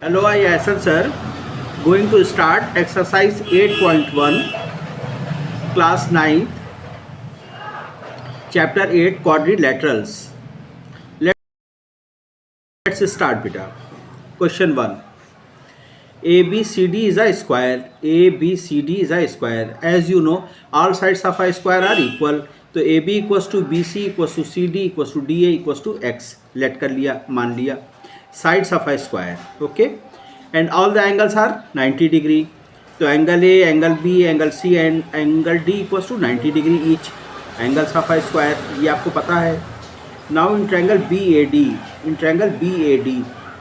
Hello, I Asan sir. Going to start exercise 8.1, class 9, chapter 8, quadrilaterals. Let's start, beta. Question 1. ABCD is a square. ABCD is a square. As you know, all sides of a square are equal. तो AB equals to BC equals to CD equals to DA equals to X let कर लिया, मान लिया. Sides of a square, okay. And all the angles are 90 degree. तो angle A, angle B, angle C and angle D equals to 90 degree each. Angles of a square ये आपको पता है. Now in triangle BAD, in triangle BAD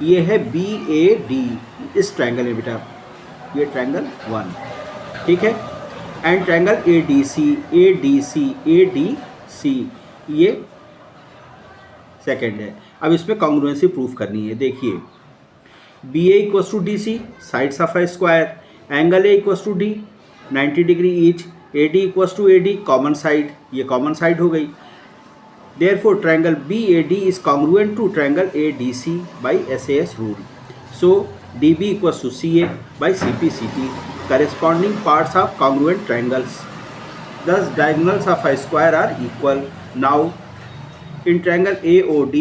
ये है BAD, इस triangle में बेटा, ये ट्रायंगल 1, ठीक है. एंड ट्रायंगल ADC ये सेकंड है. अब इसमें कॉन्ग्रुएंसी प्रूफ करनी है. देखिए, BA equals to DC, sides of a square. Angle A equals to D, 90 degree each. AD equals to AD, common side, ये कॉमन साइड हो गई. Therefore, triangle BAD is congruent to triangle ADC by SAS rule. So, DB equals to CA by CPCT, corresponding parts of congruent triangles. Thus, diagonals of a square are equal. Now, in triangle AOD,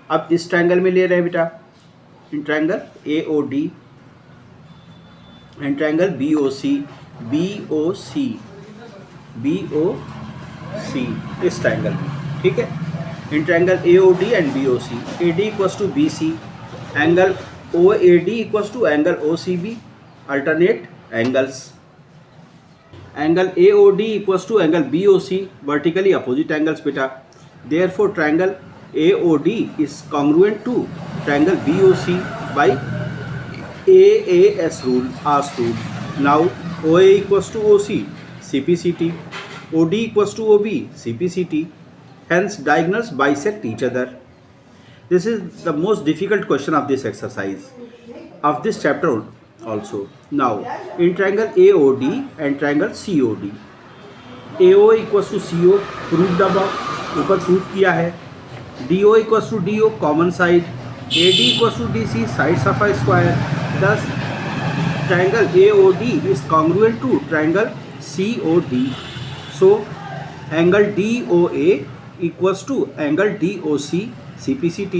अब इस triangle में ले रहे हैं बेटा, in triangle AOD and triangle BOC इस triangle में, ठीक है. In triangle AOD and BOC, AD equals to BC, angle OAD equals to angle OCB, alternate angles. Angle AOD equals to angle BOC, vertically opposite angles बेटा. Therefore triangle AOD is congruent to triangle BOC by AAS rule, AS rule. Now OA equals to OC, CPCT. OD equals to OB, CPCT. Hence diagonals bisect each other. This is the most difficult question of this exercise, of this chapter also. Now in triangle AOD and triangle COD, AO equals to CO, proved above, ऊपर proof किया है. DO equals to DO, common side. AD equals to DC, sides of a square. Thus triangle AOD is congruent to triangle COD. So angle DOA equals to angle DOC, CPCT.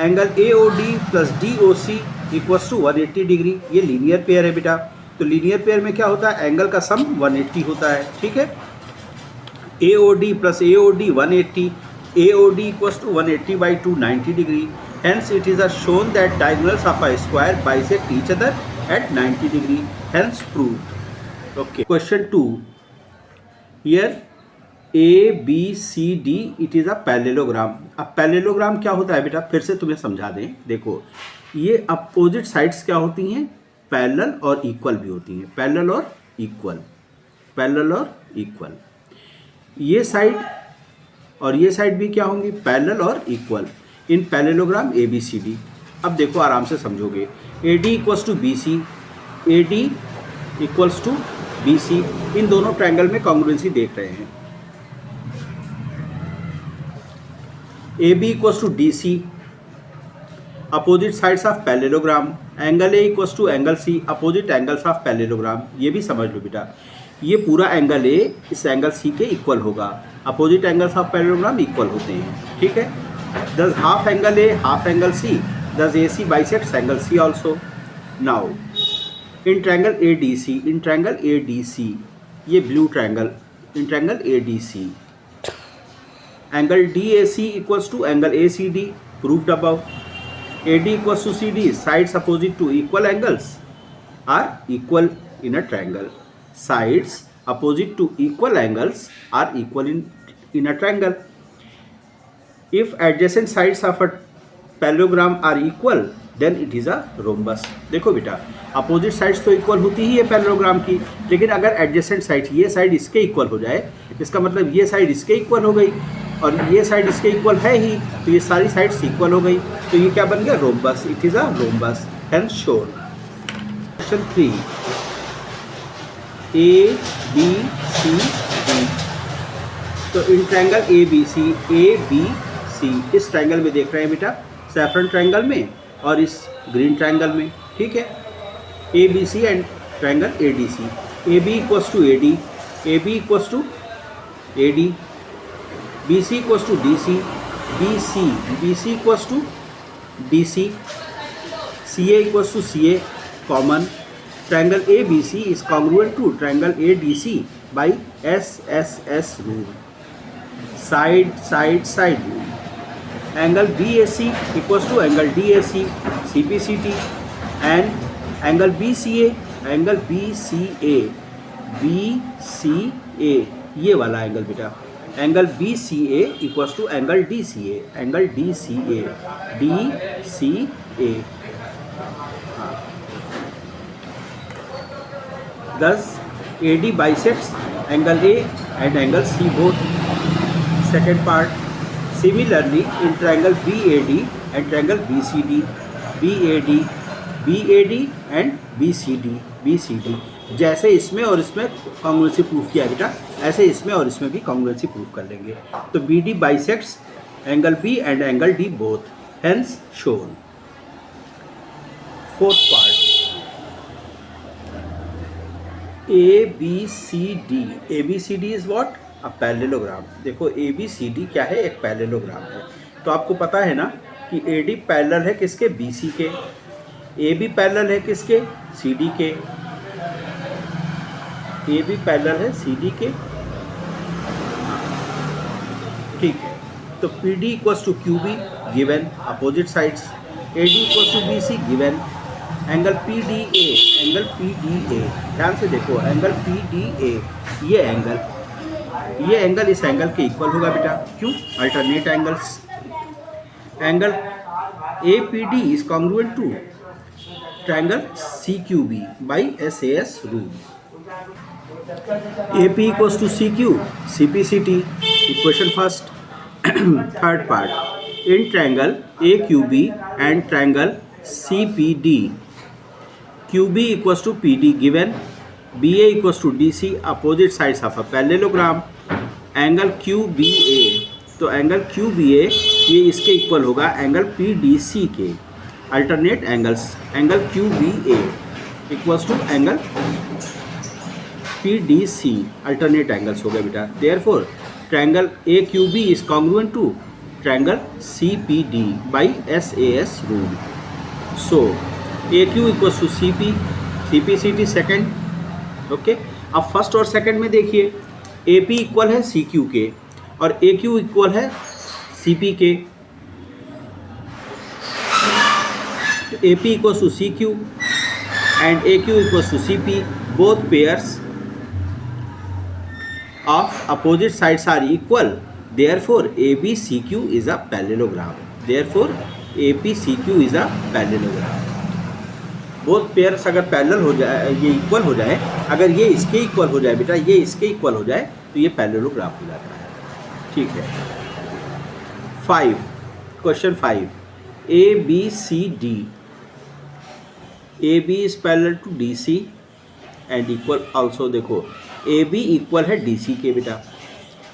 Angle AOD plus DOC equals to 180 degree. ये linear pair है बेटा. तो linear pair में क्या होता है, angle का सम 180 होता है, ठीक है. AOD plus AOD 180, AOD equals to 180 by 2, 90 degree. Hence it is shown that diagonals of a square bisect each other at 90 degree. Hence proved. Okay. Question 2. Here ABCD it is a parallelogram. अब parallelogram क्या होता है बेटा, फिर से तुम्हें समझा दें. देखो, ये अपोजिट साइड्स क्या होती हैं, पैरेलल और इक्वल भी होती हैं. पैरेलल और इक्वल. ये साइड और ये साइड भी क्या होंगी, पैरेलल और इक्वल इन पैरेललोग्राम ABCD. अब देखो, आराम से समझोगे. AD equals to BC, AD equals to BC, इन दोनों ट्रायंगल में कॉन्ग्रुएंसी देख रहे हैं. AB equals to DC, opposite sides of parallelogram. Angle A equals to angle C, opposite angles of parallelogram. ये भी समझ लो बेटा, ये पूरा एंगल A इस एंगल C के इक्वल होगा. Opposite angles of parallelogram equal होते हैं, ठीक है. Thus half angle A, half angle C. Thus AC bisects angle C also. Now in triangle ADC, ये blue triangle, in triangle ADC, angle DAC equals to angle ACD, proved above. AD equals to CD, sides opposite to equal angles are equal in a triangle. Sides opposite to equal angles are equal in a triangle. If adjacent sides of a parallelogram are equal, then it is a rhombus. देखो बेटा, opposite sides तो equal होती ही है parallelogram की, लेकिन अगर adjacent side, ये side इसके इक्वल हो जाए, इसका मतलब ये साइड इसके इक्वल हो गई और ये साइड इसके इक्वल है ही, तो ये सारी साइड्स इक्वल हो गई, तो ये क्या बन गया, rhombus. It is a rhombus. Hence shown. Question 3. ABCD. तो इन ट्रायंगल ABC, ABC इस ट्रायंगल में देख रहे हैं बेटा, सैफरन ट्रायंगल में और इस ग्रीन ट्रायंगल में, ठीक है। ABC and triangle ADC, AB equals to AD, AB equals to AD, BC equals to DC, BC equals to DC, CA equals to CA common. Triangle ABC is congruent to triangle ADC by SSS rule, side side side rule. Angle BAC equals to angle DAC CPCT and angle BCA ये वाला angle बेटा, angle BCA equals to angle DCA Thus AD bisects angle A and angle C both. Second part, similarly in triangle BAD and triangle BCD and BCD जैसे इसमें और इसमें congruency proof किया बेटा, ऐसे इसमें और इसमें भी कॉन्ग्रुएंसी प्रूफ कर लेंगे। तो BD bisects angle B and angle D both, hence shown. Fourth part, ABCD is what? A parallelogram। देखो ABCD क्या है? एक पैरेललोग्राम है। तो आपको पता है ना कि AD पैरेलल है किसके? BC के। AB पैरेलल है किसके? CD के। AB पैरेलल है CD के, ठीक है। तो PD equals to QB given opposite sides, AD equals to BC given angle PDA, ध्यान से देखो एंगल PDA, ये एंगल इस एंगल के इक्वल होगा बेटा, क्यों? Alternate angles. Angle APD is congruent to triangle CQB by SAS rule. AP equals to CQ CPCT, equation first. Third part, in triangle AQB and triangle CPD, QB equals to PD given, BA equals to DC, opposite sides of a parallelogram, angle QBA, तो angle QBA ये इसके equal होगा angle PDC के, alternate angles, angle QBA equals to angle PDC, alternate angles हो गए बेटा। Therefore triangle AQB is congruent to triangle CPD by SAS rule. So AQ equals to CPCT second, okay. अब first और second में देखिए, AP equal है CQ के और AQ इक्वल है CP के। तो AP equals to CQ and AQ equals to CP, both pairs of opposite sides are equal, therefore ABCQ is a parallelogram, therefore APCQ is a parallelogram. Both pairs अगर parallel हो जाए, ये equal हो जाए, अगर ये इसके इक्वल हो जाए बेटा, ये इसके इक्वल हो जाए तो ये पैरेललोग्राम हो जाता है, ठीक है। 5, question 5, ABCD, AB is parallel to DC and equal also, देखो AB इक्वल है DC के बेटा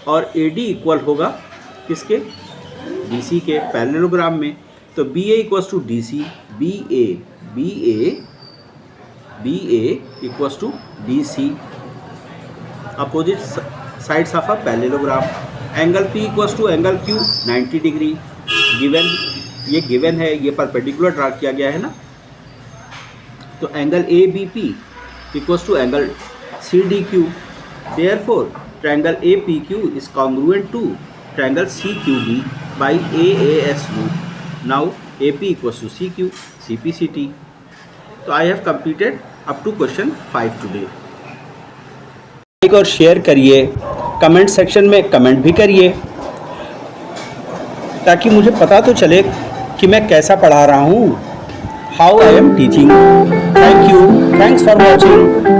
और AD इक्वल होगा किसके? DC के, पैरेललोग्राम में। तो BA equals to DC, BA equals to DC, opposite sides of a parallelogram. Angle P equals to angle Q 90 degree given, ये गिवन है, ये परपेंडिकुलर ड्रा किया गया है ना। तो angle ABP equals to angle CDQ, therefore triangle APQ is congruent to triangle CQB by AAS rule. Now AP equals to CQ CPCT। तो I have completed up to question 5 today. Like और share करिए, comment section में comment भी करिए ताकि मुझे पता तो चले कि मैं कैसा पढ़ा रहा हूँ, how I am teaching. Thank you, thanks for watching.